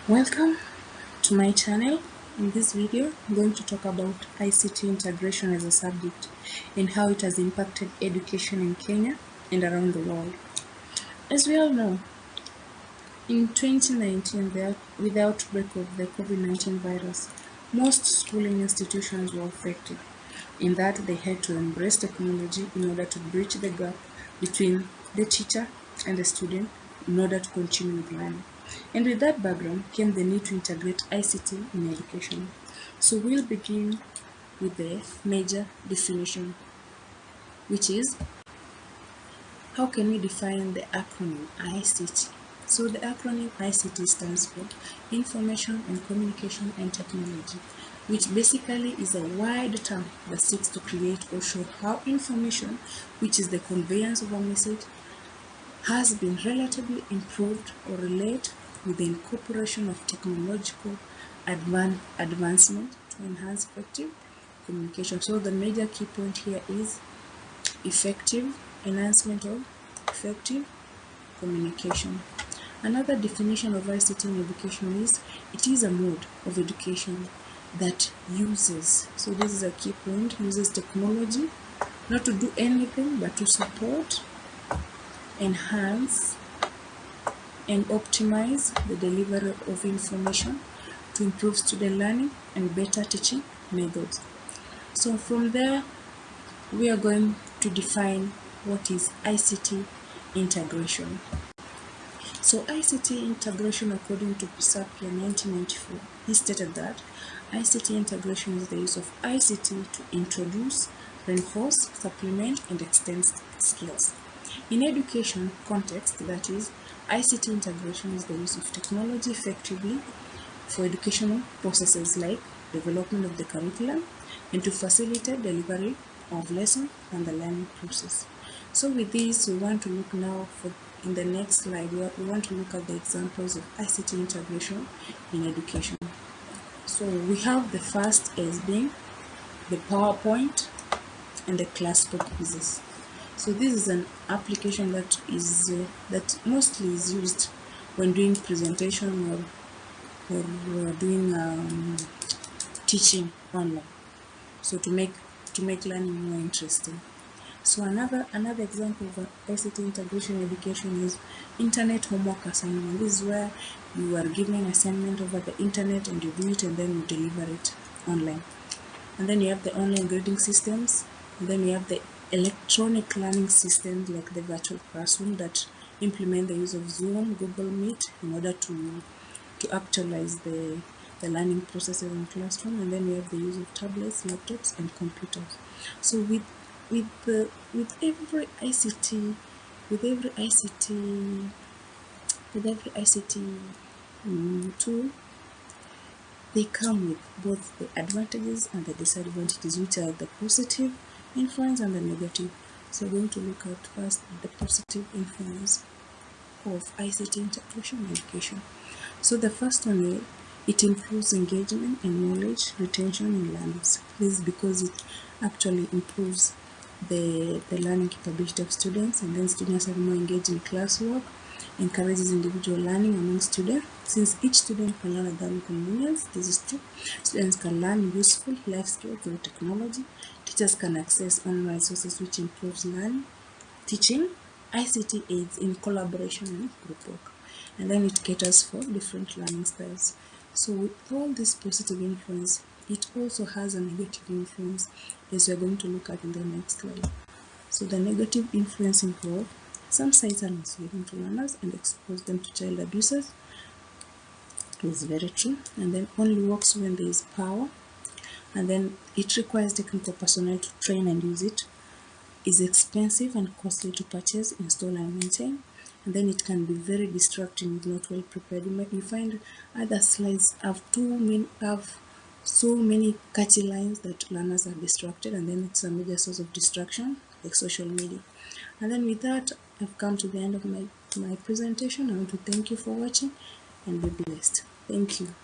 Welcome to my channel. In this video, I'm going to talk about ICT integration as a subject and how it has impacted education in Kenya and around the world. As we all know, in 2019, with the outbreak of the COVID-19 virus, most schooling institutions were affected in that they had to embrace technology in order to bridge the gap between the teacher and the student in order to continue with learning. And with that background came the need to integrate ICT in education. So we'll begin with the major definition, which is how can we define the acronym ICT? So the acronym ICT stands for Information and Communication and Technology, which basically is a wide term that seeks to create or show how information, which is the conveyance of a message, has been relatively improved or relayed with the incorporation of technological advancement to enhance effective communication. So the major key point here is effective enhancement of effective communication. Another definition of ICT in education is it is a mode of education that uses, so this is a key point, uses technology not to do anything but to support, enhance and optimize the delivery of information to improve student learning and better teaching methods. So from there, we are going to define what is ICT integration. So ICT integration, according to Pisapia 1994, he stated that ICT integration is the use of ICT to introduce, reinforce, supplement, and extend skills. In education context, that is, ICT integration is the use of technology effectively for educational processes like development of the curriculum and to facilitate delivery of lessons and the learning process. So with this, we want to look now in the next slide, we want to look at the examples of ICT integration in education. So we have the first as being the PowerPoint and the classroom quizzes. So this is an application that mostly is used when doing presentation or doing teaching online. So to make learning more interesting. So another example of ICT integration in education is internet homework assignment. This is where you are given an assignment over the internet and you do it and then you deliver it online. And then you have the online grading systems, and then you have the electronic learning systems like the virtual classroom that implement the use of Zoom, Google Meet in order to actualize the learning processes in classroom. And then we have the use of tablets, laptops, and computers. So with every ICT tool, they come with both the advantages and the disadvantages, which are the positive influence and the negative. So we're going to look at first the positive influence of ICT integration in education. So the first one is it improves engagement and knowledge retention in learners. This is because it actually improves the learning capability of students, and then students are more engaged in classwork, encourages individual learning among students. Since each student can learn at their own convenience, this is true. Students can learn useful life skills through technology. Teachers can access online resources which improves learning, teaching. ICT aids in collaboration and group work, and then it caters for different learning styles. So with all this positive influence, it also has a negative influence, as we're going to look at in the next slide. So the negative influence involves some sites are misleading to learners and expose them to child abuses. It's very true. And then only works when there is power. And then it requires technical personnel to train and use it. Is expensive and costly to purchase, install, and maintain. And then it can be very distracting if not well prepared. You find other slides have so many catchy lines that learners are distracted, and then it's a major source of distraction like social media. And then with that, I've come to the end of my presentation. I want to thank you for watching and be blessed. Thank you.